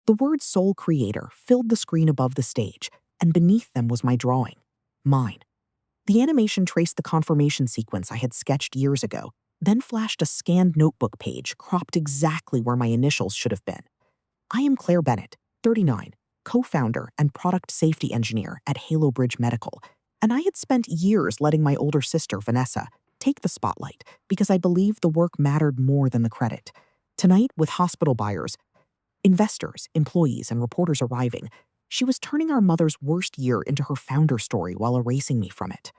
The word Sole Creator filled the screen above the stage, and beneath them was my drawing. Mine. The animation traced the confirmation sequence I had sketched years ago, then flashed a scanned notebook page cropped exactly where my initials should have been. I am Claire Bennett, 39, co-founder and product safety engineer at Halo Bridge Medical, and I had spent years letting my older sister, Vanessa, take the spotlight because I believed the work mattered more than the credit. Tonight, with hospital buyers, investors, employees, and reporters arriving, she was turning our mother's worst year into her founder story while erasing me from it.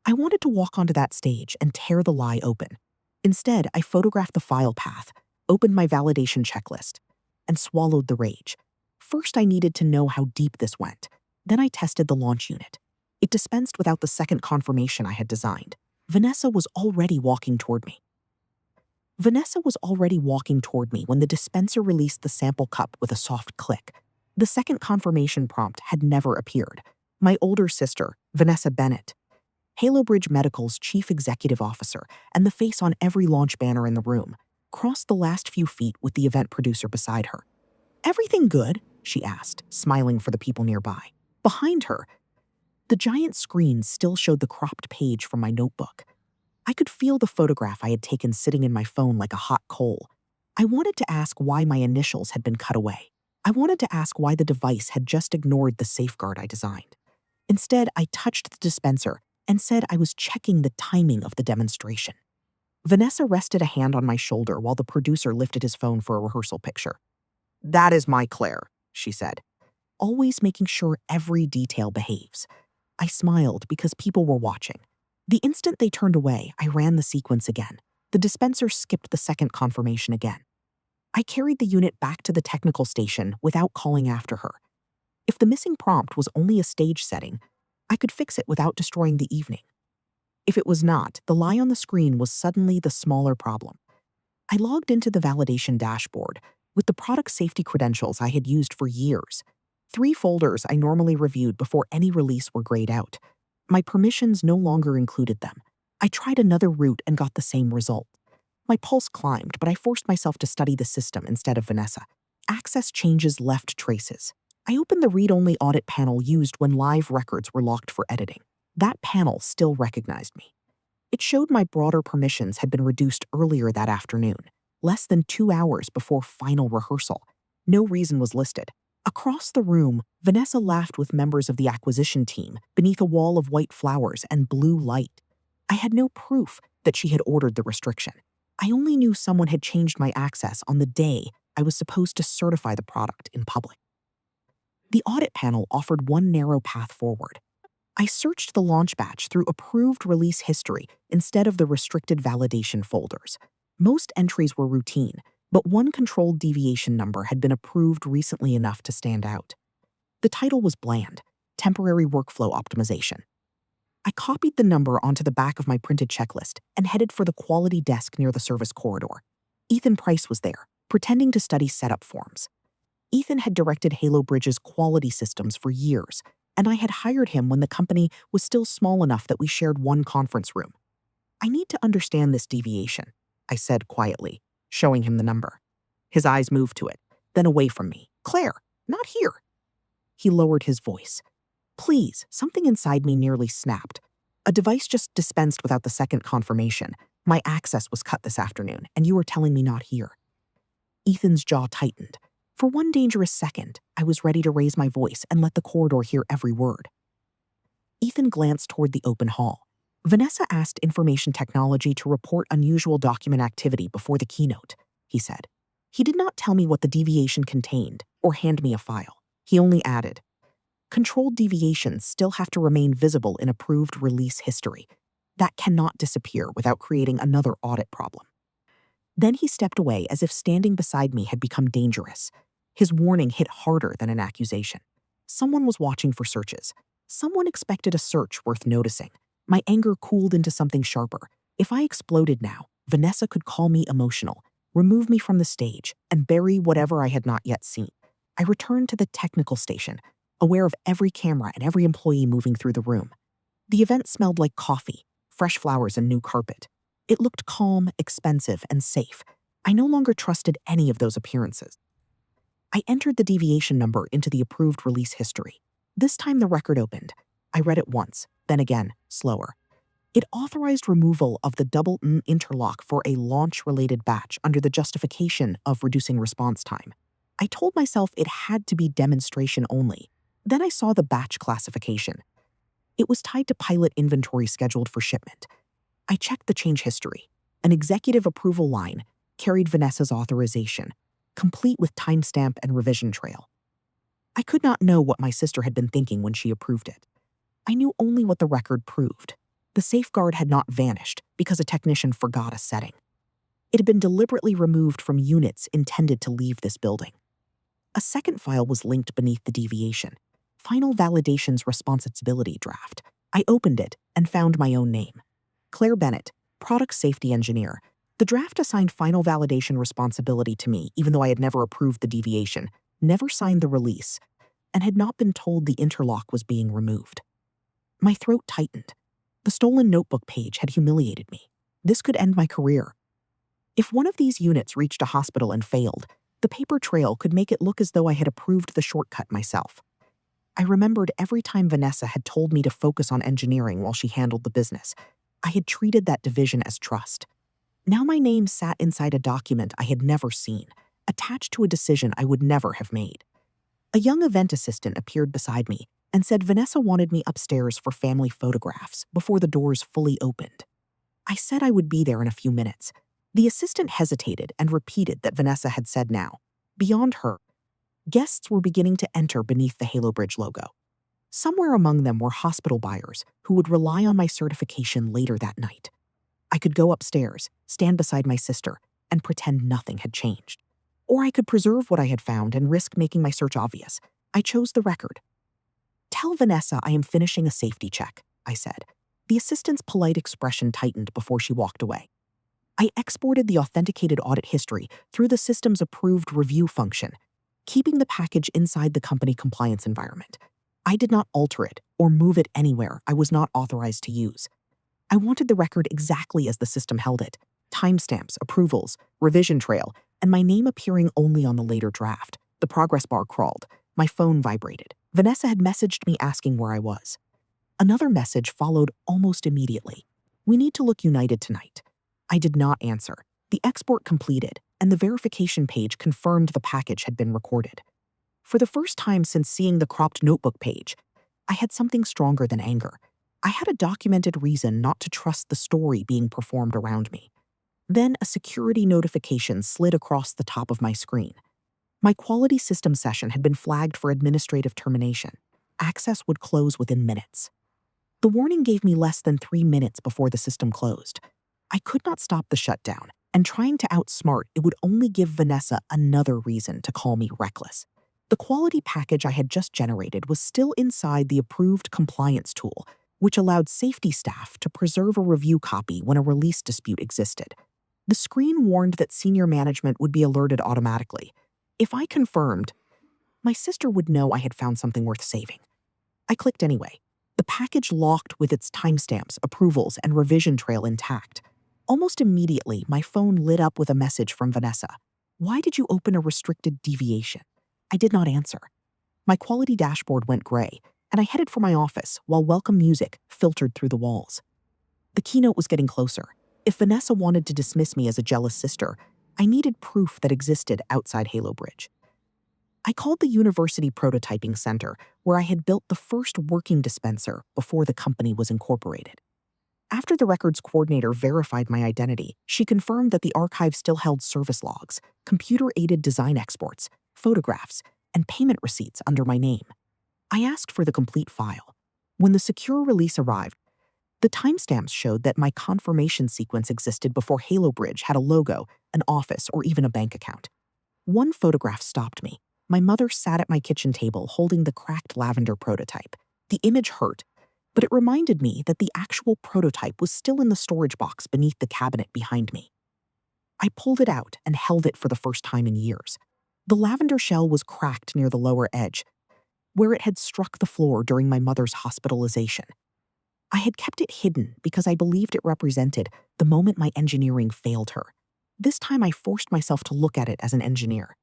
I wanted to walk onto that stage and tear the lie open. Instead, I photographed the file path, opened my validation checklist, and swallowed the rage. First, I needed to know how deep this went. Then I tested the launch unit. It dispensed without the second confirmation I had designed. Vanessa was already walking toward me when the dispenser released the sample cup with a soft click. The second confirmation prompt had never appeared. My older sister, Vanessa Bennett, Halo Bridge Medical's chief executive officer and the face on every launch banner in the room, crossed the last few feet with the event producer beside her. "Everything good?" she asked, smiling for the people nearby. Behind her, the giant screen still showed the cropped page from my notebook. I could feel the photograph I had taken sitting in my phone like a hot coal. I wanted to ask why my initials had been cut away. I wanted to ask why the device had just ignored the safeguard I designed. Instead, I touched the dispenser and said I was checking the timing of the demonstration. Vanessa rested a hand on my shoulder while the producer lifted his phone for a rehearsal picture. "That is my Claire," she said, always making sure every detail behaves. I smiled because people were watching. The instant they turned away, I ran the sequence again. The dispenser skipped the second confirmation again. I carried the unit back to the technical station without calling after her. If the missing prompt was only a stage setting, I could fix it without destroying the evening. If it was not, the lie on the screen was suddenly the smaller problem. I logged into the validation dashboard with the product safety credentials I had used for years. 3 folders I normally reviewed before any release were grayed out. My permissions no longer included them. I tried another route and got the same result. My pulse climbed, but I forced myself to study the system instead of Vanessa. Access changes left traces. I opened the read-only audit panel used when live records were locked for editing. That panel still recognized me. It showed my broader permissions had been reduced earlier that afternoon, less than 2 hours before final rehearsal. No reason was listed. Across the room, Vanessa laughed with members of the acquisition team beneath a wall of white flowers and blue light. I had no proof that she had ordered the restriction. I only knew someone had changed my access on the day I was supposed to certify the product in public. The audit panel offered one narrow path forward. I searched the launch batch through approved release history instead of the restricted validation folders. Most entries were routine, but one controlled deviation number had been approved recently enough to stand out. The title was bland, Temporary Workflow Optimization. I copied the number onto the back of my printed checklist and headed for the quality desk near the service corridor. Ethan Price was there, pretending to study setup forms. Ethan had directed Halo Bridge's quality systems for years, and I had hired him when the company was still small enough that we shared one conference room. "I need to understand this deviation," I said quietly, showing him the number. His eyes moved to it, then away from me. "Claire, not here." He lowered his voice. "Please," something inside me nearly snapped. "A device just dispensed without the second confirmation. My access was cut this afternoon, and you are telling me not here." Ethan's jaw tightened. For one dangerous second, I was ready to raise my voice and let the corridor hear every word. Ethan glanced toward the open hall. "Vanessa asked information technology to report unusual document activity before the keynote," he said. He did not tell me what the deviation contained or hand me a file. He only added, "Controlled deviations still have to remain visible in approved release history. That cannot disappear without creating another audit problem." Then he stepped away as if standing beside me had become dangerous. His warning hit harder than an accusation. Someone was watching for searches. Someone expected a search worth noticing. My anger cooled into something sharper. If I exploded now, Vanessa could call me emotional, remove me from the stage, and bury whatever I had not yet seen. I returned to the technical station, aware of every camera and every employee moving through the room. The event smelled like coffee, fresh flowers, and new carpet. It looked calm, expensive, and safe. I no longer trusted any of those appearances. I entered the deviation number into the approved release history. This time the record opened. I read it once, then again, slower. It authorized removal of the double N interlock for a launch-related batch under the justification of reducing response time. I told myself it had to be demonstration only. Then I saw the batch classification. It was tied to pilot inventory scheduled for shipment. I checked the change history. An executive approval line carried Vanessa's authorization, complete with timestamp and revision trail. I could not know what my sister had been thinking when she approved it. I knew only what the record proved. The safeguard had not vanished because a technician forgot a setting. It had been deliberately removed from units intended to leave this building. A second file was linked beneath the deviation. Final Validation's Responsibility Draft. I opened it and found my own name. Claire Bennett, Product Safety Engineer. The draft assigned final validation responsibility to me, even though I had never approved the deviation, never signed the release, and had not been told the interlock was being removed. My throat tightened. The stolen notebook page had humiliated me. This could end my career. If one of these units reached a hospital and failed, the paper trail could make it look as though I had approved the shortcut myself. I remembered every time Vanessa had told me to focus on engineering while she handled the business. I had treated that division as trust. Now my name sat inside a document I had never seen, attached to a decision I would never have made. A young event assistant appeared beside me and said Vanessa wanted me upstairs for family photographs before the doors fully opened. I said I would be there in a few minutes. The assistant hesitated and repeated that Vanessa had said now. Beyond her, guests were beginning to enter beneath the Halo Bridge logo. Somewhere among them were hospital buyers who would rely on my certification later that night. I could go upstairs, stand beside my sister, and pretend nothing had changed. Or I could preserve what I had found and risk making my search obvious. I chose the record. "Tell Vanessa I am finishing a safety check," I said. The assistant's polite expression tightened before she walked away. I exported the authenticated audit history through the system's approved review function, keeping the package inside the company compliance environment. I did not alter it or move it anywhere I was not authorized to use. I wanted the record exactly as the system held it: timestamps, approvals, revision trail, and my name appearing only on the later draft. The progress bar crawled. My phone vibrated. Vanessa had messaged me asking where I was. Another message followed almost immediately. "We need to look united tonight." I did not answer. The export completed, and the verification page confirmed the package had been recorded. For the first time since seeing the cropped notebook page, I had something stronger than anger. I had a documented reason not to trust the story being performed around me. Then a security notification slid across the top of my screen. My quality system session had been flagged for administrative termination. Access would close within minutes. The warning gave me less than 3 minutes before the system closed. I could not stop the shutdown, and trying to outsmart it would only give Vanessa another reason to call me reckless. The quality package I had just generated was still inside the approved compliance tool, which allowed safety staff to preserve a review copy when a release dispute existed. The screen warned that senior management would be alerted automatically. If I confirmed, my sister would know I had found something worth saving. I clicked anyway. The package locked with its timestamps, approvals, and revision trail intact. Almost immediately, my phone lit up with a message from Vanessa. "Why did you open a restricted deviation?" I did not answer. My quality dashboard went gray, and I headed for my office while welcome music filtered through the walls. The keynote was getting closer. If Vanessa wanted to dismiss me as a jealous sister, I needed proof that existed outside Halo Bridge. I called the University Prototyping Center, where I had built the first working dispenser before the company was incorporated. After the records coordinator verified my identity, she confirmed that the archive still held service logs, computer-aided design exports, photographs, and payment receipts under my name. I asked for the complete file. When the secure release arrived, the timestamps showed that my confirmation sequence existed before Halo Bridge had a logo, an office, or even a bank account. One photograph stopped me. My mother sat at my kitchen table holding the cracked lavender prototype. The image hurt, but it reminded me that the actual prototype was still in the storage box beneath the cabinet behind me. I pulled it out and held it for the first time in years. The lavender shell was cracked near the lower edge, where it had struck the floor during my mother's hospitalization. I had kept it hidden because I believed it represented the moment my engineering failed her. This time I forced myself to look at it as an engineer.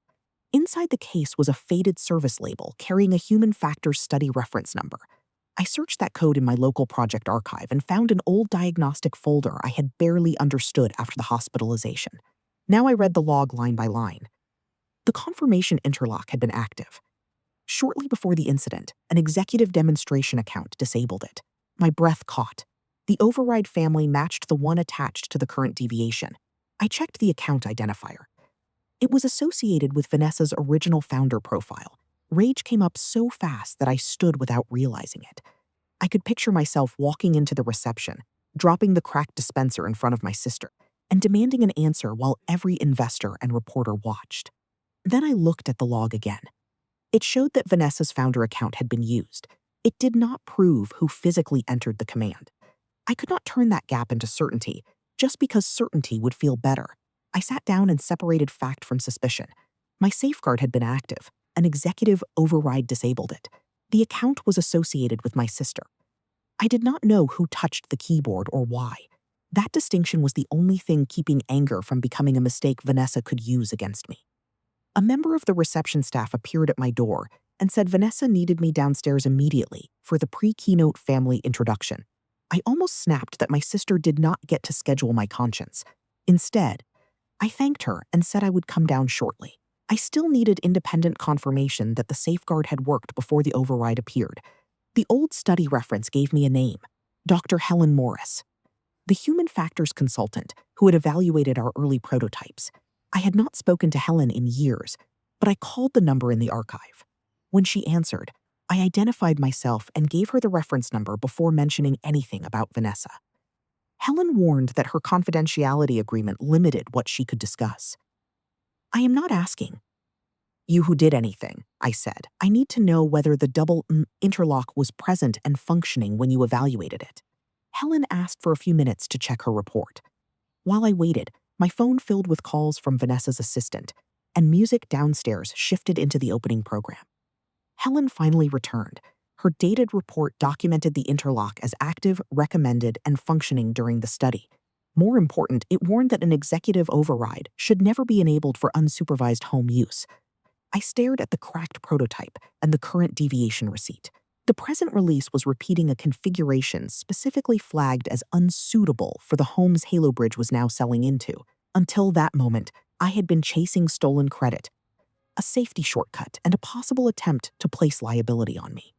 Inside the case was a faded service label carrying a human factors study reference number. I searched that code in my local project archive and found an old diagnostic folder I had barely understood after the hospitalization. Now I read the log line by line. The confirmation interlock had been active. Shortly before the incident, an executive demonstration account disabled it. My breath caught. The override family matched the one attached to the current deviation. I checked the account identifier. It was associated with Vanessa's original founder profile. Rage came up so fast that I stood without realizing it. I could picture myself walking into the reception, dropping the cracked dispenser in front of my sister, and demanding an answer while every investor and reporter watched. Then I looked at the log again. It showed that Vanessa's founder account had been used. It did not prove who physically entered the command. I could not turn that gap into certainty, just because certainty would feel better. I sat down and separated fact from suspicion. My safeguard had been active. An executive override disabled it. The account was associated with my sister. I did not know who touched the keyboard or why. That distinction was the only thing keeping anger from becoming a mistake Vanessa could use against me. A member of the reception staff appeared at my door and said Vanessa needed me downstairs immediately for the pre-keynote family introduction. I almost snapped that my sister did not get to schedule my conscience. Instead, I thanked her and said I would come down shortly. I still needed independent confirmation that the safeguard had worked before the override appeared. The old study reference gave me a name, Dr. Helen Morris, the human factors consultant who had evaluated our early prototypes. I had not spoken to Helen in years, but I called the number in the archive. When she answered, I identified myself and gave her the reference number before mentioning anything about Vanessa. Helen warned that her confidentiality agreement limited what she could discuss. I am not asking you who did anything, I said. I need to know whether the double interlock was present and functioning when you evaluated it. Helen asked for a few minutes to check her report. While I waited, my phone filled with calls from Vanessa's assistant, and music downstairs shifted into the opening program. Helen finally returned. Her dated report documented the interlock as active, recommended, and functioning during the study. More important, it warned that an executive override should never be enabled for unsupervised home use. I stared at the cracked prototype and the current deviation receipt. The present release was repeating a configuration specifically flagged as unsuitable for the homes Halo Bridge was now selling into. Until that moment, I had been chasing stolen credit, a safety shortcut, and a possible attempt to place liability on me.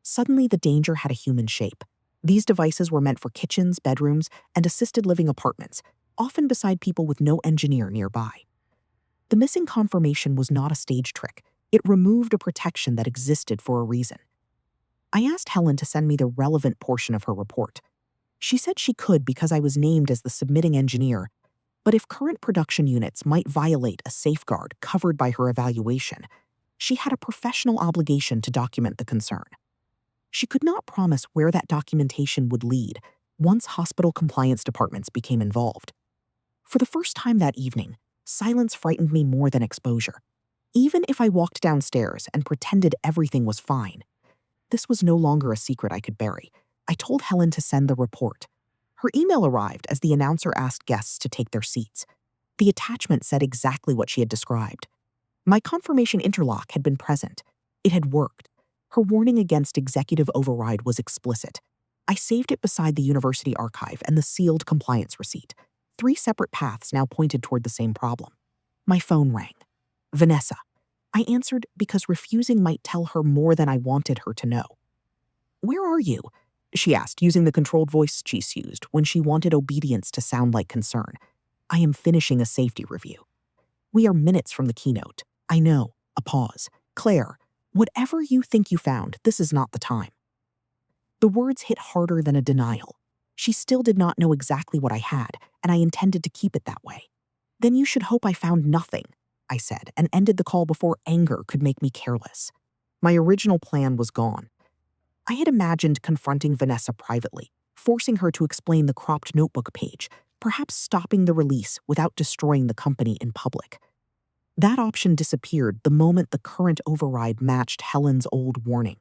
Suddenly, the danger had a human shape. These devices were meant for kitchens, bedrooms, and assisted living apartments, often beside people with no engineer nearby. The missing confirmation was not a stage trick. It removed a protection that existed for a reason. I asked Helen to send me the relevant portion of her report. She said she could because I was named as the submitting engineer, but if current production units might violate a safeguard covered by her evaluation, she had a professional obligation to document the concern. She could not promise where that documentation would lead once hospital compliance departments became involved. For the first time that evening, silence frightened me more than exposure. Even if I walked downstairs and pretended everything was fine, this was no longer a secret I could bury. I told Helen to send the report. Her email arrived as the announcer asked guests to take their seats. The attachment said exactly what she had described. My confirmation interlock had been present. It had worked. Her warning against executive override was explicit. I saved it beside the university archive and the sealed compliance receipt. 3 separate paths now pointed toward the same problem. My phone rang. Vanessa. I answered because refusing might tell her more than I wanted her to know. Where are you? She asked, using the controlled voice she used when she wanted obedience to sound like concern. I am finishing a safety review. We are minutes from the keynote. I know. A pause. Claire, whatever you think you found, this is not the time. The words hit harder than a denial. She still did not know exactly what I had, and I intended to keep it that way. Then you should hope I found nothing, I said, and ended the call before anger could make me careless. My original plan was gone. I had imagined confronting Vanessa privately, forcing her to explain the cropped notebook page, perhaps stopping the release without destroying the company in public. That option disappeared the moment the current override matched Helen's old warning.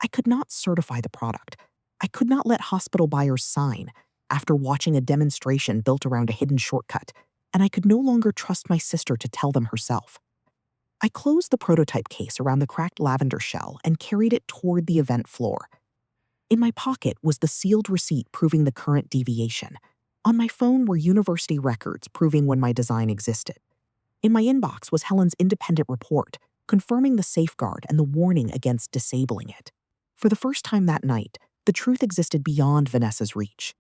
I could not certify the product. I could not let hospital buyers sign after watching a demonstration built around a hidden shortcut, and I could no longer trust my sister to tell them herself. I closed the prototype case around the cracked lavender shell and carried it toward the event floor. In my pocket was the sealed receipt proving the current deviation. On my phone were university records proving when my design existed. In my inbox was Helen's independent report, confirming the safeguard and the warning against disabling it. For the first time that night, the truth existed beyond Vanessa's reach.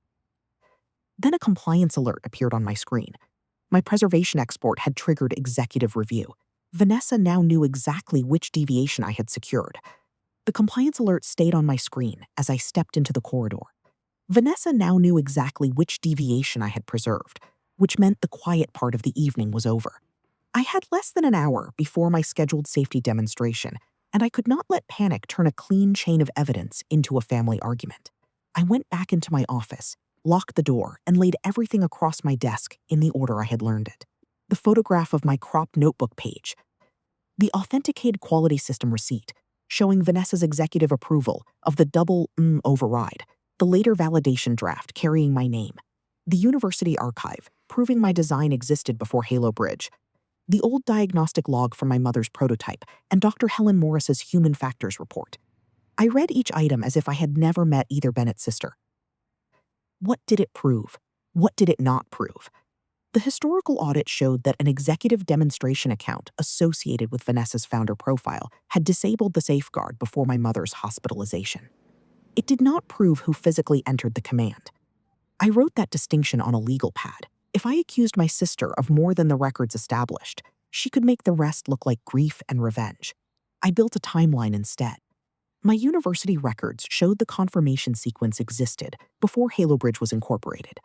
Then a compliance alert appeared on my screen. My preservation export had triggered executive review. Vanessa now knew exactly which deviation I had secured. The compliance alert stayed on my screen as I stepped into the corridor. Vanessa now knew exactly which deviation I had preserved, which meant the quiet part of the evening was over. I had less than an hour before my scheduled safety demonstration, and I could not let panic turn a clean chain of evidence into a family argument. I went back into my office, locked the door, and laid everything across my desk in the order I had learned it. The photograph of my cropped notebook page, the authenticated quality system receipt, showing Vanessa's executive approval of the double override, the later validation draft carrying my name, the university archive, proving my design existed before Halo Bridge, the old diagnostic log from my mother's prototype, and Dr. Helen Morris's human factors report. I read each item as if I had never met either Bennett's sister. What did it prove? What did it not prove? The historical audit showed that an executive demonstration account associated with Vanessa's founder profile had disabled the safeguard before my mother's hospitalization. It did not prove who physically entered the command. I wrote that distinction on a legal pad. If I accused my sister of more than the records established, she could make the rest look like grief and revenge. I built a timeline instead. My university records showed the confirmation sequence existed before Halo Bridge was incorporated.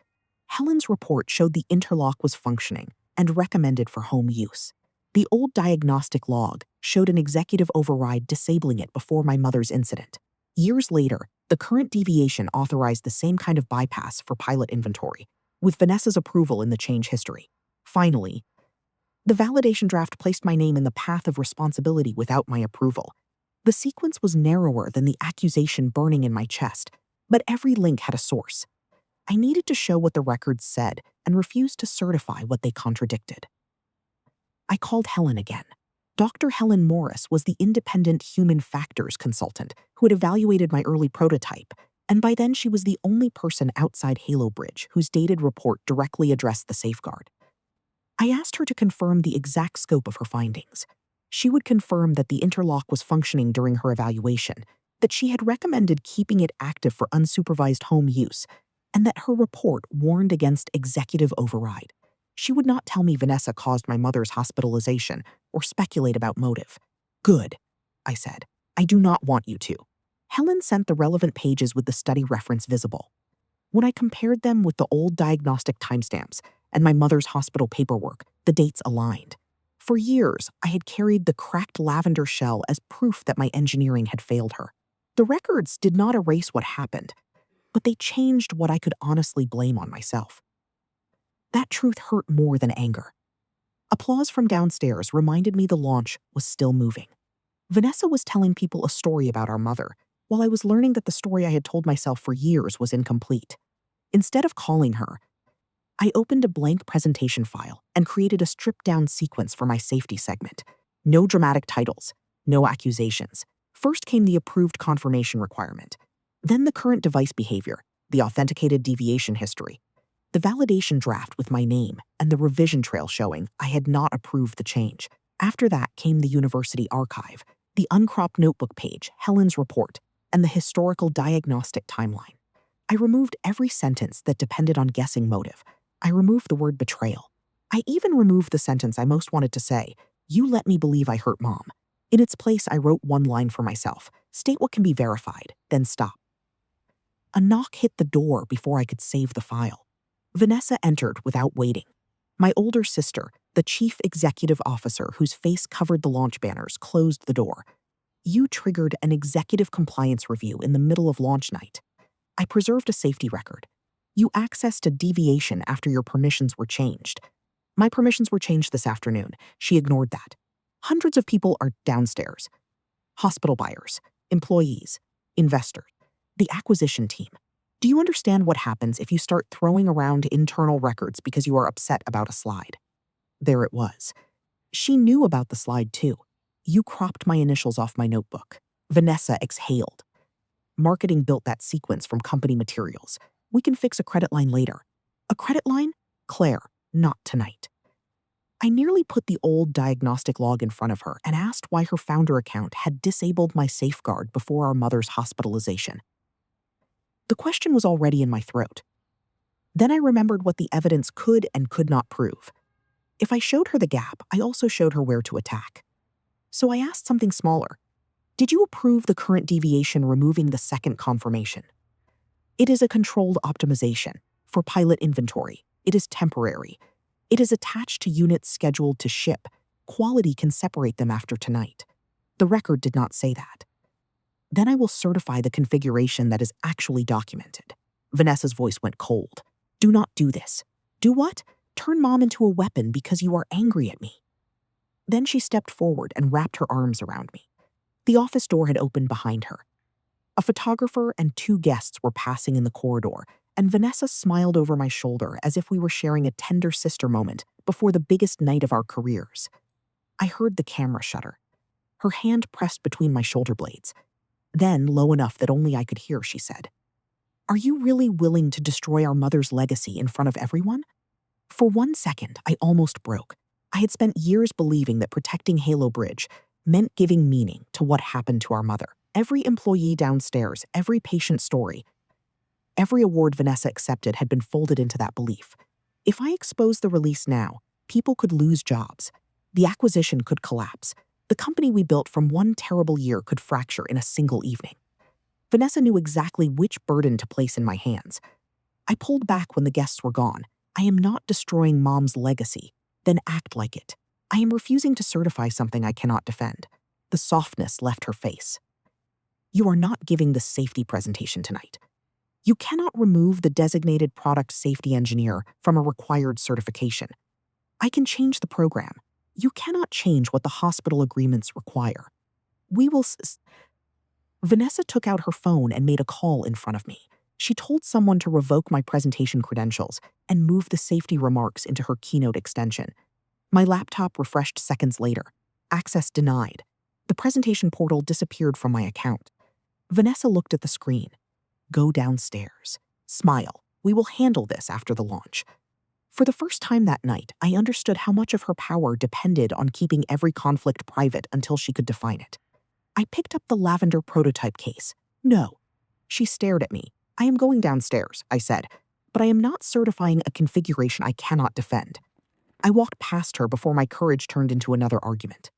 Helen's report showed the interlock was functioning and recommended for home use. The old diagnostic log showed an executive override disabling it before my mother's incident. Years later, the current deviation authorized the same kind of bypass for pilot inventory, with Vanessa's approval in the change history. Finally, the validation draft placed my name in the path of responsibility without my approval. The sequence was narrower than the accusation burning in my chest, but every link had a source. I needed to show what the records said and refused to certify what they contradicted. I called Helen again. Dr. Helen Morris was the independent human factors consultant who had evaluated my early prototype, and by then she was the only person outside Halo Bridge whose dated report directly addressed the safeguard. I asked her to confirm the exact scope of her findings. She would confirm that the interlock was functioning during her evaluation, that she had recommended keeping it active for unsupervised home use, and that her report warned against executive override. She would not tell me Vanessa caused my mother's hospitalization or speculate about motive. Good, I said. I do not want you to. Helen sent the relevant pages with the study reference visible. When I compared them with the old diagnostic timestamps and my mother's hospital paperwork, the dates aligned. For years, I had carried the cracked lavender shell as proof that my engineering had failed her. The records did not erase what happened, but they changed what I could honestly blame on myself. That truth hurt more than anger. Applause from downstairs reminded me the launch was still moving. Vanessa was telling people a story about our mother, while I was learning that the story I had told myself for years was incomplete. Instead of calling her, I opened a blank presentation file and created a stripped-down sequence for my safety segment. No dramatic titles, no accusations. First came the approved confirmation requirement. Then the current device behavior, the authenticated deviation history, the validation draft with my name, and the revision trail showing I had not approved the change. After that came the university archive, the uncropped notebook page, Helen's report, and the historical diagnostic timeline. I removed every sentence that depended on guessing motive. I removed the word betrayal. I even removed the sentence I most wanted to say, "You let me believe I hurt Mom." In its place, I wrote one line for myself, "State what can be verified, then stop." A knock hit the door before I could save the file. Vanessa entered without waiting. My older sister, the chief executive officer whose face covered the launch banners, closed the door. "You triggered an executive compliance review in the middle of launch night. I preserved a safety record. You accessed a deviation after your permissions were changed. My permissions were changed this afternoon." She ignored that. "Hundreds of people are downstairs. Hospital buyers, employees, investors, the acquisition team. Do you understand what happens if you start throwing around internal records because you are upset about a slide?" There it was. She knew about the slide too. You cropped my initials off my notebook. Vanessa exhaled. Marketing built that sequence from company materials. We can fix a credit line later. A credit line? Claire, not tonight. I nearly put the old diagnostic log in front of her and asked why her founder account had disabled my safeguard before our mother's hospitalization. The question was already in my throat. Then I remembered what the evidence could and could not prove. If I showed her the gap, I also showed her where to attack. So I asked something smaller. Did you approve the current deviation removing the second confirmation? It is a controlled optimization. For pilot inventory, it is temporary. It is attached to units scheduled to ship. Quality can separate them after tonight. The record did not say that. Then I will certify the configuration that is actually documented. Vanessa's voice went cold. Do not do this. Do what? Turn Mom into a weapon because you are angry at me. Then she stepped forward and wrapped her arms around me. The office door had opened behind her. A photographer and 2 guests were passing in the corridor, and Vanessa smiled over my shoulder as if we were sharing a tender sister moment before the biggest night of our careers. I heard the camera shutter. Her hand pressed between my shoulder blades. Then, low enough that only I could hear, she said, "Are you really willing to destroy our mother's legacy in front of everyone?" For 1 second, I almost broke. I had spent years believing that protecting Halo Bridge meant giving meaning to what happened to our mother. Every employee downstairs, every patient story, every award Vanessa accepted had been folded into that belief. If I exposed the release now, people could lose jobs. The acquisition could collapse. The company we built from 1 terrible year could fracture in a single evening. Vanessa knew exactly which burden to place in my hands. I pulled back when the guests were gone. I am not destroying Mom's legacy. Then act like it. I am refusing to certify something I cannot defend. The softness left her face. You are not giving the safety presentation tonight. You cannot remove the designated product safety engineer from a required certification. I can change the program. You cannot change what the hospital agreements require. We will Vanessa took out her phone and made a call in front of me. She told someone to revoke my presentation credentials and move the safety remarks into her keynote extension. My laptop refreshed seconds later. Access denied. The presentation portal disappeared from my account. Vanessa looked at the screen. Go downstairs. Smile. We will handle this after the launch. For the first time that night, I understood how much of her power depended on keeping every conflict private until she could define it. I picked up the lavender prototype case. No. She stared at me. I am going downstairs, I said, but I am not certifying a configuration I cannot defend. I walked past her before my courage turned into another argument.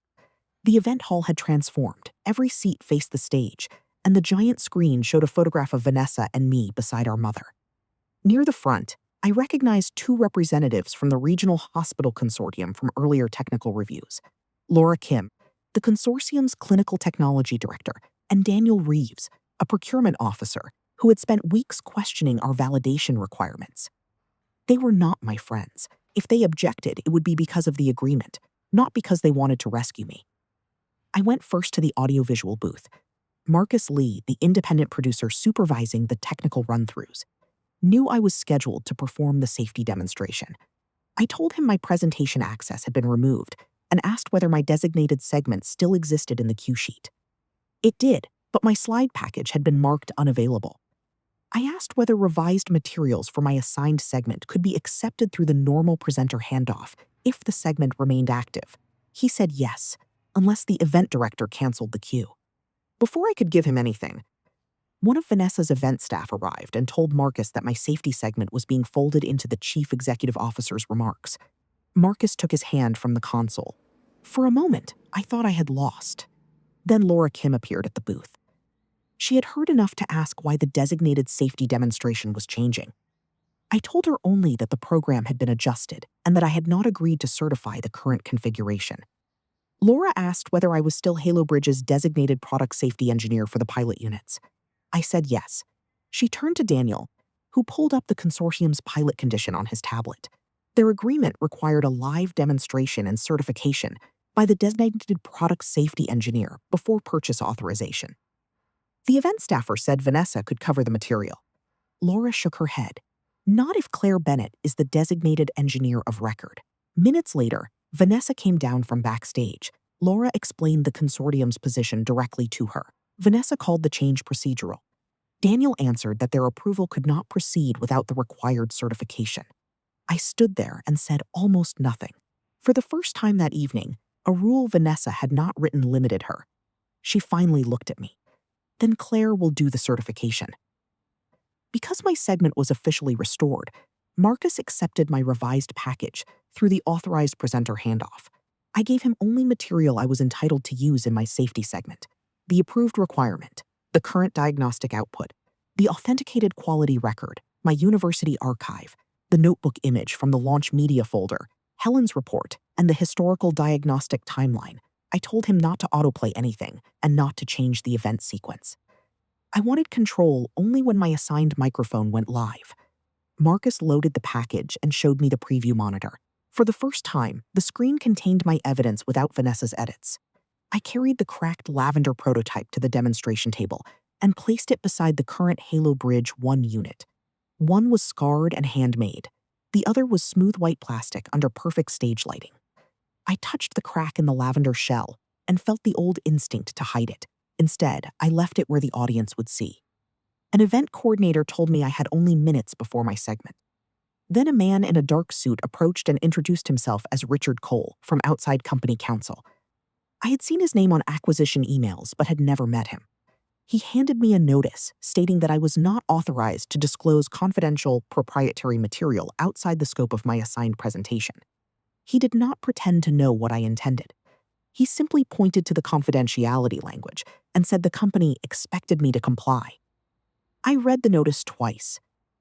The event hall had transformed. Every seat faced the stage, and the giant screen showed a photograph of Vanessa and me beside our mother. Near the front, I recognized 2 representatives from the Regional Hospital Consortium from earlier technical reviews. Laura Kim, the consortium's clinical technology director, and Daniel Reeves, a procurement officer who had spent weeks questioning our validation requirements. They were not my friends. If they objected, it would be because of the agreement, not because they wanted to rescue me. I went first to the audiovisual booth. Marcus Lee, the independent producer supervising the technical run-throughs, knew I was scheduled to perform the safety demonstration. I told him my presentation access had been removed and asked whether my designated segment still existed in the cue sheet. It did, but my slide package had been marked unavailable. I asked whether revised materials for my assigned segment could be accepted through the normal presenter handoff if the segment remained active. He said yes, unless the event director canceled the cue. Before I could give him anything, one of Vanessa's event staff arrived and told Marcus that my safety segment was being folded into the chief executive officer's remarks. Marcus took his hand from the console. For a moment, I thought I had lost. Then Laura Kim appeared at the booth. She had heard enough to ask why the designated safety demonstration was changing. I told her only that the program had been adjusted and that I had not agreed to certify the current configuration. Laura asked whether I was still Halo Bridge's designated product safety engineer for the pilot units. I said yes. She turned to Daniel, who pulled up the consortium's pilot condition on his tablet. Their agreement required a live demonstration and certification by the designated product safety engineer before purchase authorization. The event staffer said Vanessa could cover the material. Laura shook her head. Not if Claire Bennett is the designated engineer of record. Minutes later, Vanessa came down from backstage, Laura explained the consortium's position directly to her. Vanessa called the change procedural. Daniel answered that their approval could not proceed without the required certification. I stood there and said almost nothing. For the first time that evening, a rule Vanessa had not written limited her. She finally looked at me. Then Claire will do the certification. Because my segment was officially restored, Marcus accepted my revised package through the authorized presenter handoff. I gave him only material I was entitled to use in my safety segment: the approved requirement, the current diagnostic output, the authenticated quality record, my university archive, the notebook image from the launch media folder, Helen's report, and the historical diagnostic timeline. I told him not to autoplay anything and not to change the event sequence. I wanted control only when my assigned microphone went live. Marcus loaded the package and showed me the preview monitor. For the first time, the screen contained my evidence without Vanessa's edits. I carried the cracked lavender prototype to the demonstration table and placed it beside the current Halo Bridge 1 unit. One was scarred and handmade. The other was smooth white plastic under perfect stage lighting. I touched the crack in the lavender shell and felt the old instinct to hide it. Instead, I left it where the audience would see. An event coordinator told me I had only minutes before my segment. Then a man in a dark suit approached and introduced himself as Richard Cole from outside company counsel. I had seen his name on acquisition emails but had never met him. He handed me a notice stating that I was not authorized to disclose confidential proprietary material outside the scope of my assigned presentation. He did not pretend to know what I intended. He simply pointed to the confidentiality language and said the company expected me to comply. I read the notice twice.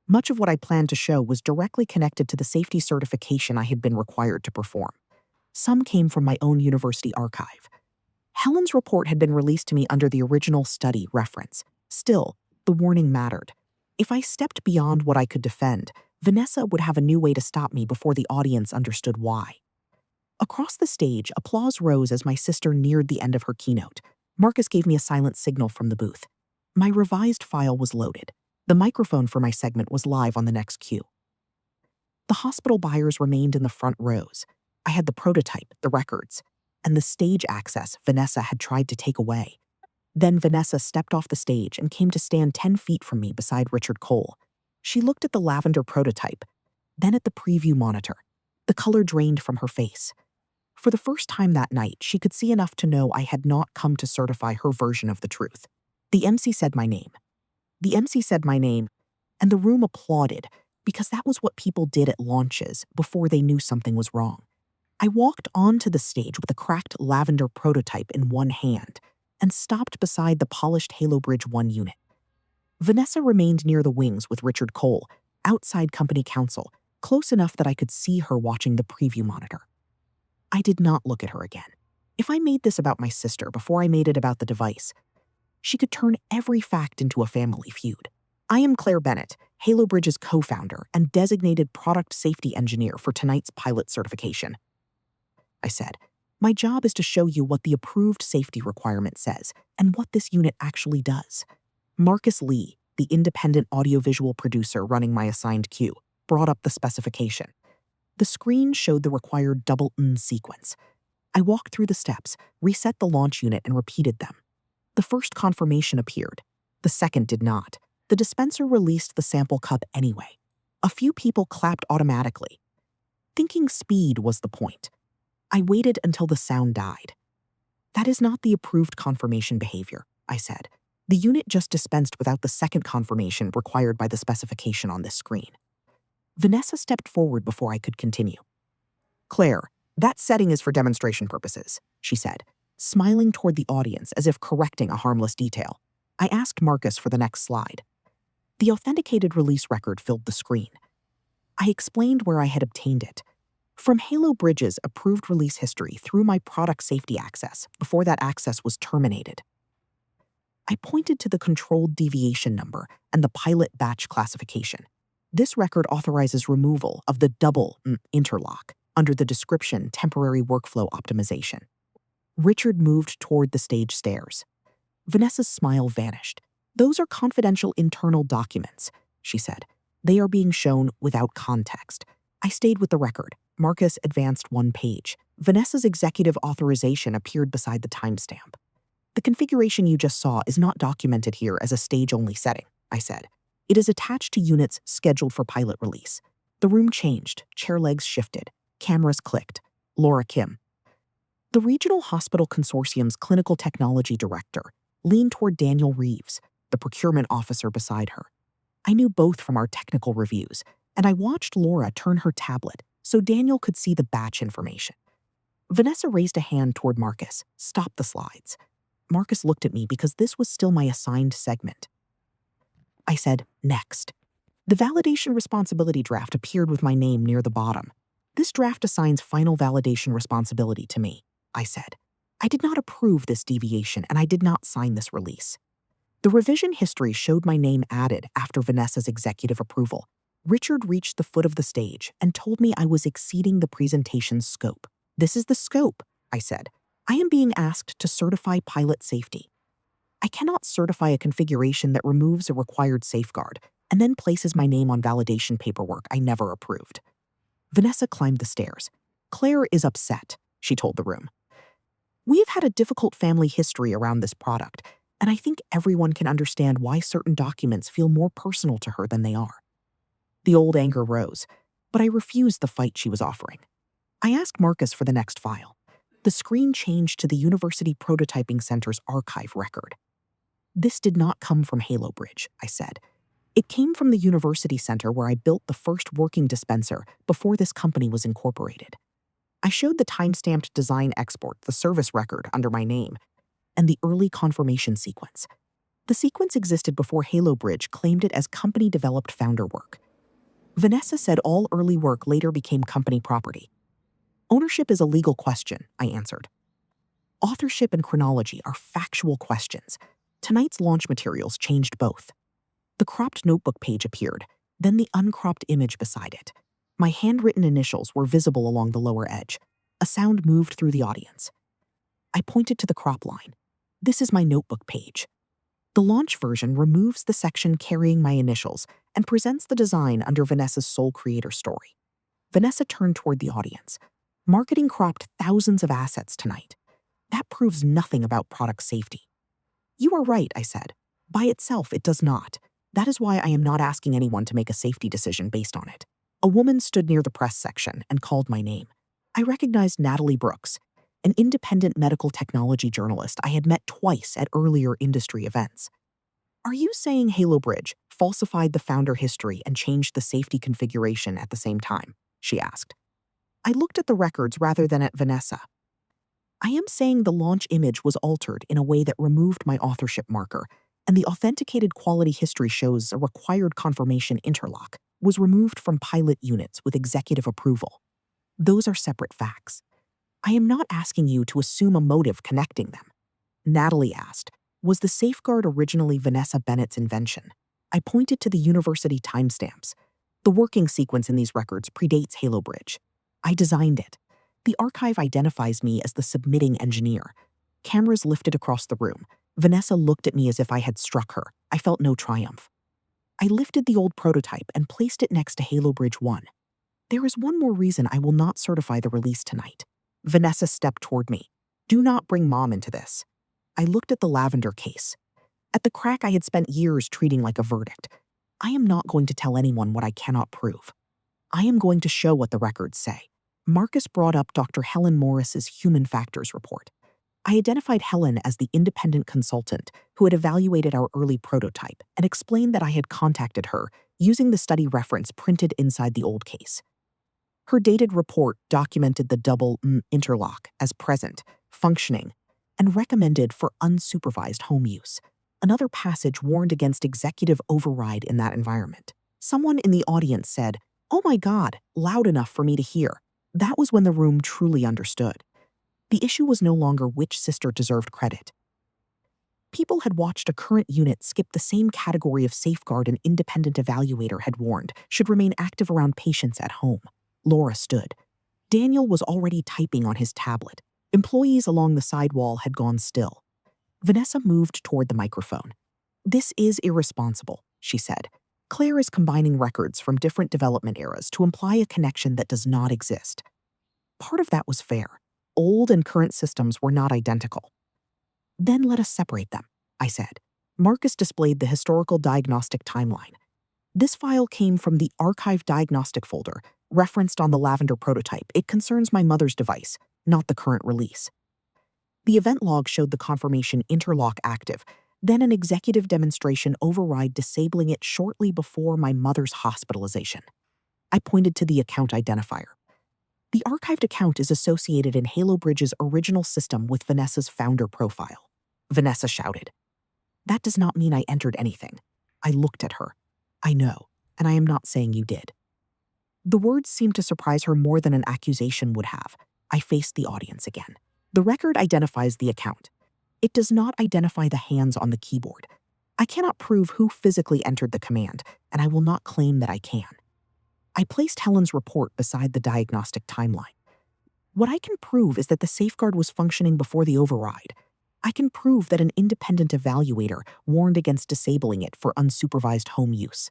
Much of what I planned to show was directly connected to the safety certification I had been required to perform. Some came from my own university archive. Helen's report had been released to me under the original study reference. Still, the warning mattered. If I stepped beyond what I could defend, Vanessa would have a new way to stop me before the audience understood why. Across the stage, applause rose as my sister neared the end of her keynote. Marcus gave me a silent signal from the booth. My revised file was loaded. The microphone for my segment was live on the next cue. The hospital buyers remained in the front rows. I had the prototype, the records, and the stage access Vanessa had tried to take away. Then Vanessa stepped off the stage and came to stand 10 feet from me beside Richard Cole. She looked at the lavender prototype, then at the preview monitor. The color drained from her face. For the first time that night, she could see enough to know I had not come to certify her version of the truth. The MC said my name. And the room applauded because that was what people did at launches before they knew something was wrong. I walked onto the stage with a cracked lavender prototype in one hand and stopped beside the polished Halo Bridge 1 unit. Vanessa remained near the wings with Richard Cole, outside company counsel, close enough that I could see her watching the preview monitor. I did not look at her again. If I made this about my sister before I made it about the device, she could turn every fact into a family feud. I am Claire Bennett, Halo Bridge's co-founder and designated product safety engineer for tonight's pilot certification. I said, my job is to show you what the approved safety requirement says and what this unit actually does. Marcus Lee, the independent audiovisual producer running my assigned queue, brought up the specification. The screen showed the required double N sequence. I walked through the steps, reset the launch unit, and repeated them. The first confirmation appeared. The second did not. The dispenser released the sample cup anyway. A few people clapped automatically. Thinking speed was the point. I waited until the sound died. That is not the approved confirmation behavior, I said. The unit just dispensed without the second confirmation required by the specification on this screen. Vanessa stepped forward before I could continue. Claire, that setting is for demonstration purposes, she said, smiling toward the audience as if correcting a harmless detail. I asked Marcus for the next slide. The authenticated release record filled the screen. I explained where I had obtained it. From Halo Bridge's approved release history through my product safety access before that access was terminated. I pointed to the controlled deviation number and the pilot batch classification. This record authorizes removal of the double interlock under the description temporary workflow optimization. Richard moved toward the stage stairs. Vanessa's smile vanished. Those are confidential internal documents, she said. They are being shown without context. I stayed with the record. Marcus advanced one page. Vanessa's executive authorization appeared beside the timestamp. The configuration you just saw is not documented here as a stage-only setting, I said. It is attached to units scheduled for pilot release. The room changed, chair legs shifted, cameras clicked. Laura Kim, the Regional Hospital Consortium's clinical technology director, leaned toward Daniel Reeves, the procurement officer beside her. I knew both from our technical reviews, and I watched Laura turn her tablet so Daniel could see the batch information. Vanessa raised a hand toward Marcus. Stop the slides. Marcus looked at me because this was still my assigned segment. I said, next. The validation responsibility draft appeared with my name near the bottom. This draft assigns final validation responsibility to me, I said. I did not approve this deviation and I did not sign this release. The revision history showed my name added after Vanessa's executive approval. Richard reached the foot of the stage and told me I was exceeding the presentation's scope. This is the scope, I said. I am being asked to certify pilot safety. I cannot certify a configuration that removes a required safeguard and then places my name on validation paperwork I never approved. Vanessa climbed the stairs. Claire is upset, she told the room. We have had a difficult family history around this product, and I think everyone can understand why certain documents feel more personal to her than they are. The old anger rose, but I refused the fight she was offering. I asked Marcus for the next file. The screen changed to the University Prototyping Center's archive record. This did not come from Halo Bridge, I said. It came from the University Center where I built the first working dispenser before this company was incorporated. I showed the time-stamped design export, the service record under my name, and the early confirmation sequence. The sequence existed before Halo Bridge claimed it as company-developed founder work. Vanessa said all early work later became company property. Ownership is a legal question, I answered. Authorship and chronology are factual questions. Tonight's launch materials changed both. The cropped notebook page appeared, then the uncropped image beside it. My handwritten initials were visible along the lower edge. A sound moved through the audience. I pointed to the crop line. This is my notebook page. The launch version removes the section carrying my initials and presents the design under Vanessa's sole creator story. Vanessa turned toward the audience. Marketing cropped thousands of assets tonight. That proves nothing about product safety. You are right, I said. By itself, it does not. That is why I am not asking anyone to make a safety decision based on it. A woman stood near the press section and called my name. I recognized Natalie Brooks, an independent medical technology journalist I had met twice at earlier industry events. Are you saying Halo Bridge falsified the founder history and changed the safety configuration at the same time? She asked. I looked at the records rather than at Vanessa. I am saying the launch image was altered in a way that removed my authorship marker, and the authenticated quality history shows a required confirmation interlock was removed from pilot units with executive approval. Those are separate facts. I am not asking you to assume a motive connecting them. Natalie asked, was the safeguard originally Vanessa Bennett's invention? I pointed to the university timestamps. The working sequence in these records predates Halo Bridge. I designed it. The archive identifies me as the submitting engineer. Cameras lifted across the room. Vanessa looked at me as if I had struck her. I felt no triumph. I lifted the old prototype and placed it next to Halo Bridge 1. There is one more reason I will not certify the release tonight. Vanessa stepped toward me. Do not bring Mom into this. I looked at the lavender case. At the crack I had spent years treating like a verdict. I am not going to tell anyone what I cannot prove. I am going to show what the records say. Marcus brought up Dr. Helen Morris's Human Factors report. I identified Helen as the independent consultant who had evaluated our early prototype and explained that I had contacted her using the study reference printed inside the old case. Her dated report documented the double interlock as present, functioning, and recommended for unsupervised home use. Another passage warned against executive override in that environment. Someone in the audience said, "Oh my God," loud enough for me to hear. That was when the room truly understood. The issue was no longer which sister deserved credit. People had watched a current unit skip the same category of safeguard an independent evaluator had warned should remain active around patients at home. Laura stood. Daniel was already typing on his tablet. Employees along the side wall had gone still. Vanessa moved toward the microphone. This is irresponsible, she said. Claire is combining records from different development eras to imply a connection that does not exist. Part of that was fair. Old and current systems were not identical. Then let us separate them, I said. Marcus displayed the historical diagnostic timeline. This file came from the archived diagnostic folder, referenced on the Lavender prototype. It concerns my mother's device, not the current release. The event log showed the confirmation interlock active, then an executive demonstration override disabling it shortly before my mother's hospitalization. I pointed to the account identifier. The archived account is associated in Halo Bridge's original system with Vanessa's founder profile. Vanessa shouted. That does not mean I entered anything. I looked at her. I know, and I am not saying you did. The words seemed to surprise her more than an accusation would have. I faced the audience again. The record identifies the account. It does not identify the hands on the keyboard. I cannot prove who physically entered the command, and I will not claim that I can. I placed Helen's report beside the diagnostic timeline. What I can prove is that the safeguard was functioning before the override. I can prove that an independent evaluator warned against disabling it for unsupervised home use.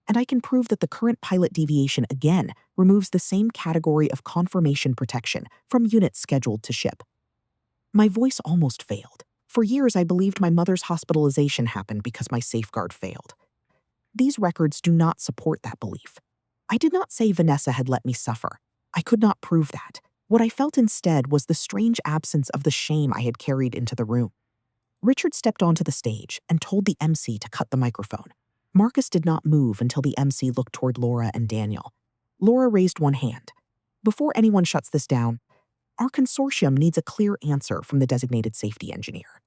And I can prove that the current pilot deviation again removes the same category of confirmation protection from units scheduled to ship. My voice almost failed. For years, I believed my mother's hospitalization happened because my safeguard failed. These records do not support that belief. I did not say Vanessa had let me suffer. I could not prove that. What I felt instead was the strange absence of the shame I had carried into the room. Richard stepped onto the stage and told the MC to cut the microphone. Marcus did not move until the MC looked toward Laura and Daniel. Laura raised one hand. Before anyone shuts this down, our consortium needs a clear answer from the designated safety engineer.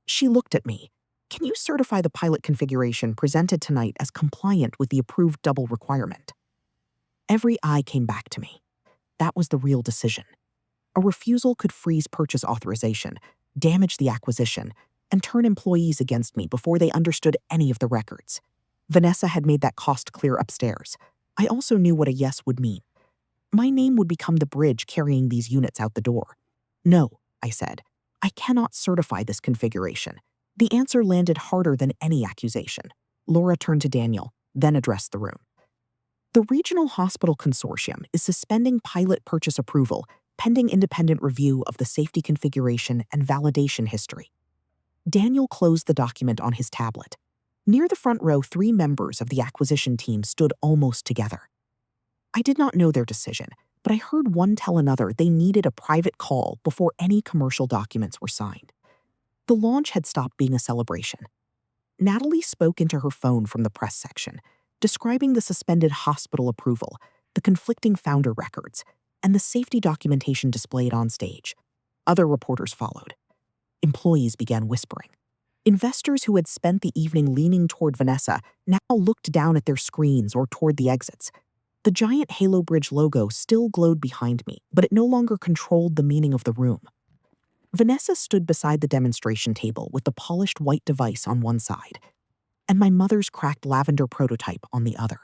She looked at me. Can you certify the pilot configuration presented tonight as compliant with the approved double requirement? Every eye came back to me. That was the real decision. A refusal could freeze purchase authorization, damage the acquisition, and turn employees against me before they understood any of the records. Vanessa had made that cost clear upstairs. I also knew what a yes would mean. My name would become the bridge carrying these units out the door. No, I said. I cannot certify this configuration. The answer landed harder than any accusation. Laura turned to Daniel, then addressed the room. The Regional Hospital Consortium is suspending pilot purchase approval pending independent review of the safety configuration and validation history. Daniel closed the document on his tablet. Near the front row, 3 members of the acquisition team stood almost together. I did not know their decision, but I heard one tell another they needed a private call before any commercial documents were signed. The launch had stopped being a celebration. Natalie spoke into her phone from the press section, describing the suspended hospital approval, the conflicting founder records, and the safety documentation displayed on stage. Other reporters followed. Employees began whispering. Investors who had spent the evening leaning toward Vanessa now looked down at their screens or toward the exits. The giant Halo Bridge logo still glowed behind me, but it no longer controlled the meaning of the room. Vanessa stood beside the demonstration table with the polished white device on one side, and my mother's cracked lavender prototype on the other.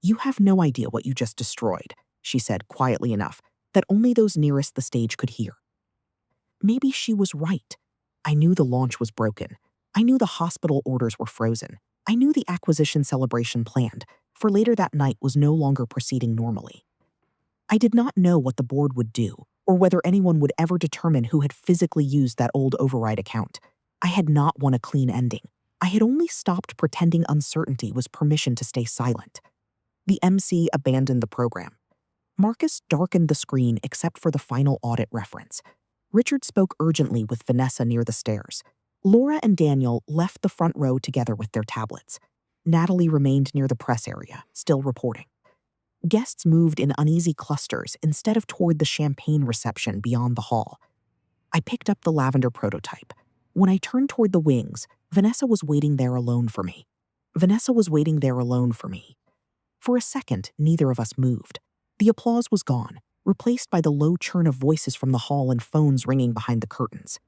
You have no idea what you just destroyed, she said quietly enough that only those nearest the stage could hear. Maybe she was right. I knew the launch was broken. I knew the hospital orders were frozen. I knew the acquisition celebration planned for later that night was no longer proceeding normally. I did not know what the board would do or whether anyone would ever determine who had physically used that old override account. I had not won a clean ending. I had only stopped pretending uncertainty was permission to stay silent. The MC abandoned the program. Marcus darkened the screen except for the final audit reference. Richard spoke urgently with Vanessa near the stairs. Laura and Daniel left the front row together with their tablets. Natalie remained near the press area, still reporting. Guests moved in uneasy clusters instead of toward the champagne reception beyond the hall. I picked up the lavender prototype. When I turned toward the wings, Vanessa was waiting there alone for me. For a second, neither of us moved. The applause was gone, replaced by the low churn of voices from the hall and phones ringing behind the curtains.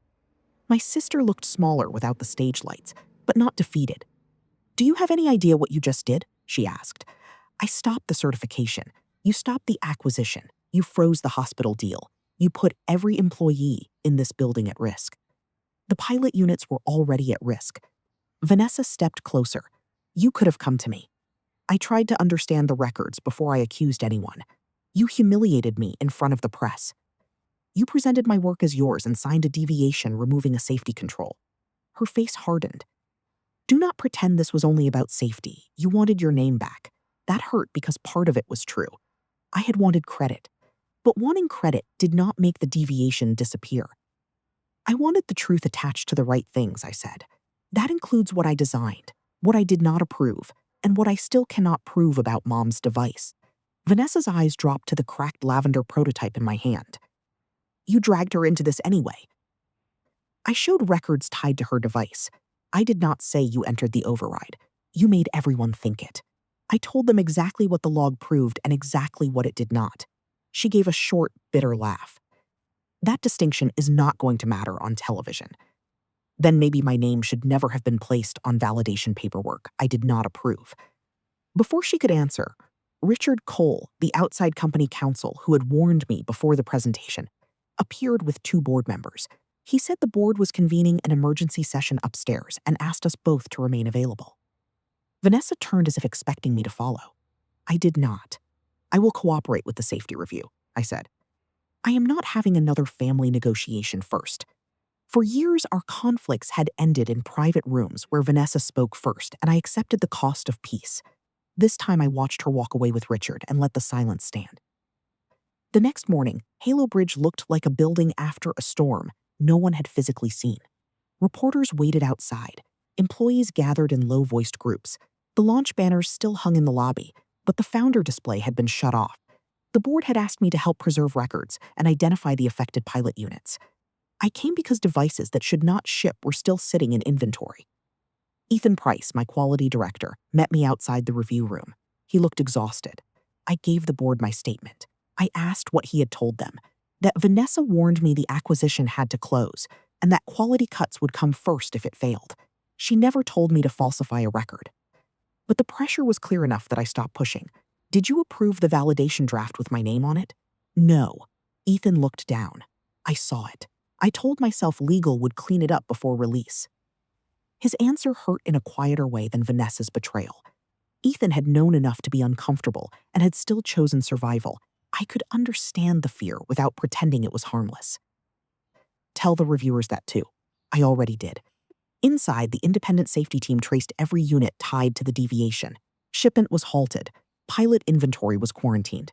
My sister looked smaller without the stage lights, but not defeated. Do you have any idea what you just did? She asked. I stopped the certification. You stopped the acquisition. You froze the hospital deal. You put every employee in this building at risk. The pilot units were already at risk. Vanessa stepped closer. You could have come to me. I tried to understand the records before I accused anyone. You humiliated me in front of the press. You presented my work as yours and signed a deviation removing a safety control. Her face hardened. Do not pretend this was only about safety. You wanted your name back. That hurt because part of it was true. I had wanted credit. But wanting credit did not make the deviation disappear. I wanted the truth attached to the right things, I said. That includes what I designed, what I did not approve, and what I still cannot prove about Mom's device. Vanessa's eyes dropped to the cracked lavender prototype in my hand. You dragged her into this anyway. I showed records tied to her device. I did not say you entered the override. You made everyone think it. I told them exactly what the log proved and exactly what it did not. She gave a short, bitter laugh. That distinction is not going to matter on television. Then maybe my name should never have been placed on validation paperwork I did not approve. Before she could answer, Richard Cole, the outside company counsel who had warned me before the presentation, appeared with 2 board members. He said the board was convening an emergency session upstairs and asked us both to remain available. Vanessa turned as if expecting me to follow. I did not. I will cooperate with the safety review, I said. I am not having another family negotiation first. For years, our conflicts had ended in private rooms where Vanessa spoke first, and I accepted the cost of peace. This time I watched her walk away with Richard and let the silence stand. The next morning, Halo Bridge looked like a building after a storm no one had physically seen. Reporters waited outside. Employees gathered in low-voiced groups. The launch banners still hung in the lobby, but the founder display had been shut off. The board had asked me to help preserve records and identify the affected pilot units. I came because devices that should not ship were still sitting in inventory. Ethan Price, my quality director, met me outside the review room. He looked exhausted. I gave the board my statement. I asked what he had told them, that Vanessa warned me the acquisition had to close, and that quality cuts would come first if it failed. She never told me to falsify a record. But the pressure was clear enough that I stopped pushing. Did you approve the validation draft with my name on it? No. Ethan looked down. I saw it. I told myself legal would clean it up before release. His answer hurt in a quieter way than Vanessa's betrayal. Ethan had known enough to be uncomfortable and had still chosen survival. I could understand the fear without pretending it was harmless. Tell the reviewers that too. I already did. Inside, the independent safety team traced every unit tied to the deviation. Shipment was halted. Pilot inventory was quarantined.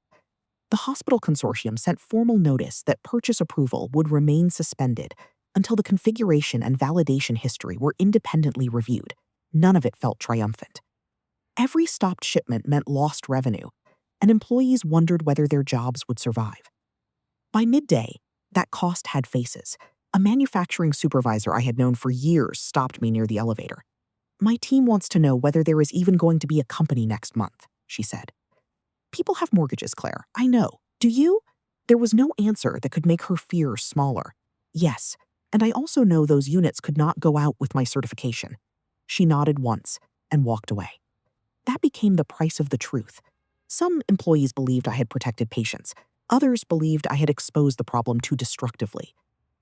The hospital consortium sent formal notice that purchase approval would remain suspended until the configuration and validation history were independently reviewed. None of it felt triumphant. Every stopped shipment meant lost revenue, and employees wondered whether their jobs would survive. By midday, that cost had faces. A manufacturing supervisor I had known for years stopped me near the elevator. My team wants to know whether there is even going to be a company next month, she said. People have mortgages, Claire. I know. Do you? There was no answer that could make her fear smaller. Yes, and I also know those units could not go out with my certification. She nodded once and walked away. That became the price of the truth. Some employees believed I had protected patients. Others believed I had exposed the problem too destructively.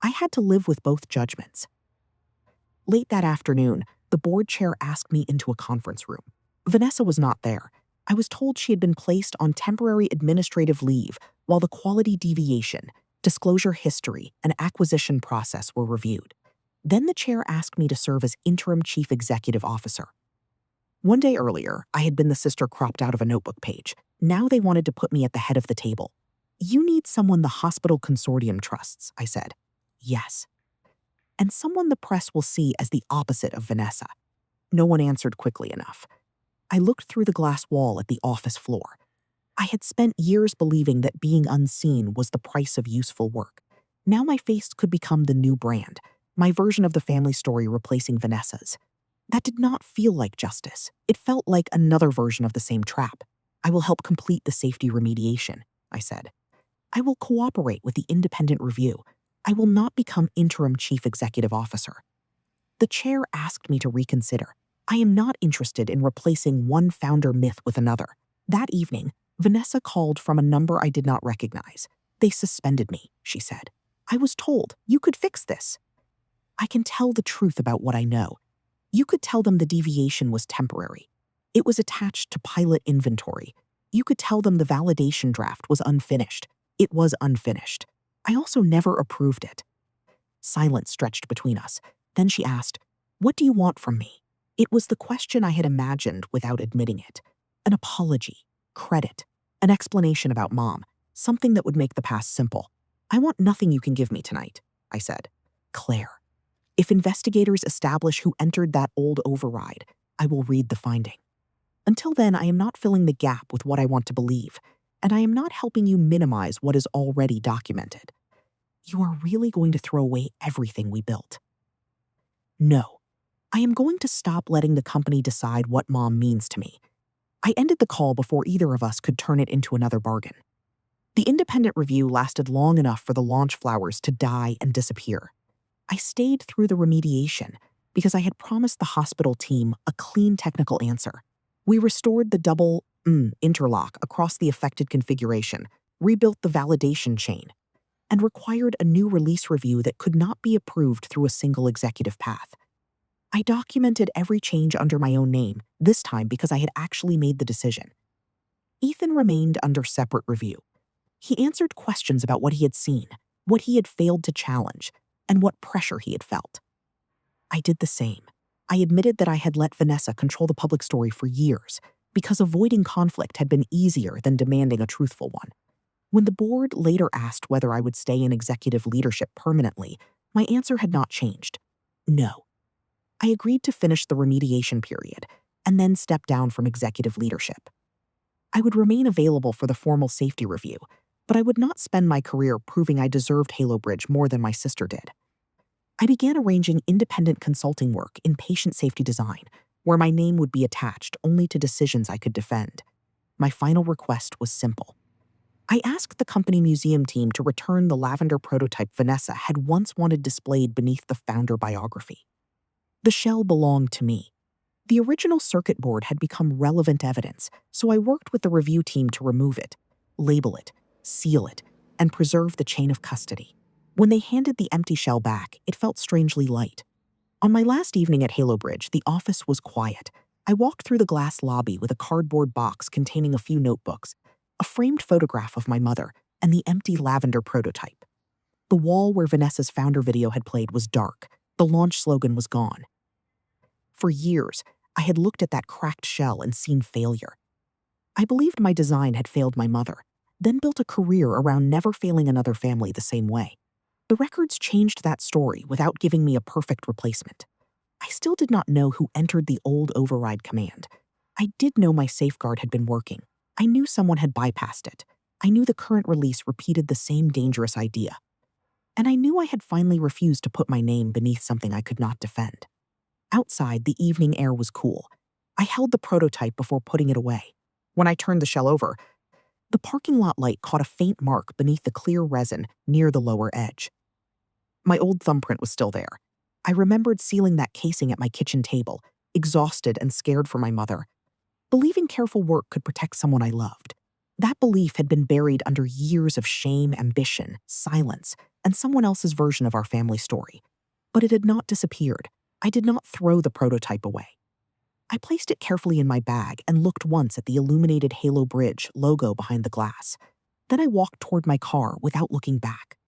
I had to live with both judgments. Late that afternoon, the board chair asked me into a conference room. Vanessa was not there. I was told she had been placed on temporary administrative leave while the quality deviation, disclosure history, and acquisition process were reviewed. Then the chair asked me to serve as interim chief executive officer. One day earlier, I had been the sister cropped out of a notebook page. Now they wanted to put me at the head of the table. You need someone the hospital consortium trusts, I said. Yes. And someone the press will see as the opposite of Vanessa. No one answered quickly enough. I looked through the glass wall at the office floor. I had spent years believing that being unseen was the price of useful work. Now my face could become the new brand, my version of the family story replacing Vanessa's. That did not feel like justice. It felt like another version of the same trap. I will help complete the safety remediation, I said. I will cooperate with the independent review. I will not become interim chief executive officer. The chair asked me to reconsider. I am not interested in replacing one founder myth with another. That evening, Vanessa called from a number I did not recognize. They suspended me, she said. I was told, you could fix this. I can tell the truth about what I know. You could tell them the deviation was temporary. It was attached to pilot inventory. You could tell them the validation draft was unfinished. It was unfinished. I also never approved it. Silence stretched between us. Then she asked, "What do you want from me?" It was the question I had imagined without admitting it. An apology, credit, an explanation about Mom, something that would make the past simple. "I want nothing you can give me tonight," I said. "Claire, if investigators establish who entered that old override, I will read the finding. Until then, I am not filling the gap with what I want to believe, and I am not helping you minimize what is already documented. You are really going to throw away everything we built." "No. I am going to stop letting the company decide what Mom means to me." I ended the call before either of us could turn it into another bargain. The independent review lasted long enough for the launch flowers to die and disappear. I stayed through the remediation because I had promised the hospital team a clean technical answer. We restored the double interlock across the affected configuration, rebuilt the validation chain, and required a new release review that could not be approved through a single executive path. I documented every change under my own name, this time because I had actually made the decision. Ethan remained under separate review. He answered questions about what he had seen, what he had failed to challenge, and what pressure he had felt. I did the same. I admitted that I had let Vanessa control the public story for years because avoiding conflict had been easier than demanding a truthful one. When the board later asked whether I would stay in executive leadership permanently, my answer had not changed. No. I agreed to finish the remediation period and then step down from executive leadership. I would remain available for the formal safety review, but I would not spend my career proving I deserved Halo Bridge more than my sister did. I began arranging independent consulting work in patient safety design, where my name would be attached only to decisions I could defend. My final request was simple. I asked the company museum team to return the lavender prototype Vanessa had once wanted displayed beneath the founder biography. The shell belonged to me. The original circuit board had become relevant evidence, so I worked with the review team to remove it, label it, seal it, and preserve the chain of custody. When they handed the empty shell back, it felt strangely light. On my last evening at Halo Bridge, the office was quiet. I walked through the glass lobby with a cardboard box containing a few notebooks, a framed photograph of my mother, and the empty lavender prototype. The wall where Vanessa's founder video had played was dark. The launch slogan was gone. For years, I had looked at that cracked shell and seen failure. I believed my design had failed my mother, then built a career around never failing another family the same way. The records changed that story without giving me a perfect replacement. I still did not know who entered the old override command. I did know my safeguard had been working. I knew someone had bypassed it. I knew the current release repeated the same dangerous idea. And I knew I had finally refused to put my name beneath something I could not defend. Outside, the evening air was cool. I held the prototype before putting it away. When I turned the shell over, the parking lot light caught a faint mark beneath the clear resin near the lower edge. My old thumbprint was still there. I remembered sealing that casing at my kitchen table, exhausted and scared for my mother, believing careful work could protect someone I loved. That belief had been buried under years of shame, ambition, silence, and someone else's version of our family story. But it had not disappeared. I did not throw the prototype away. I placed it carefully in my bag and looked once at the illuminated Halo Bridge logo behind the glass. Then I walked toward my car without looking back.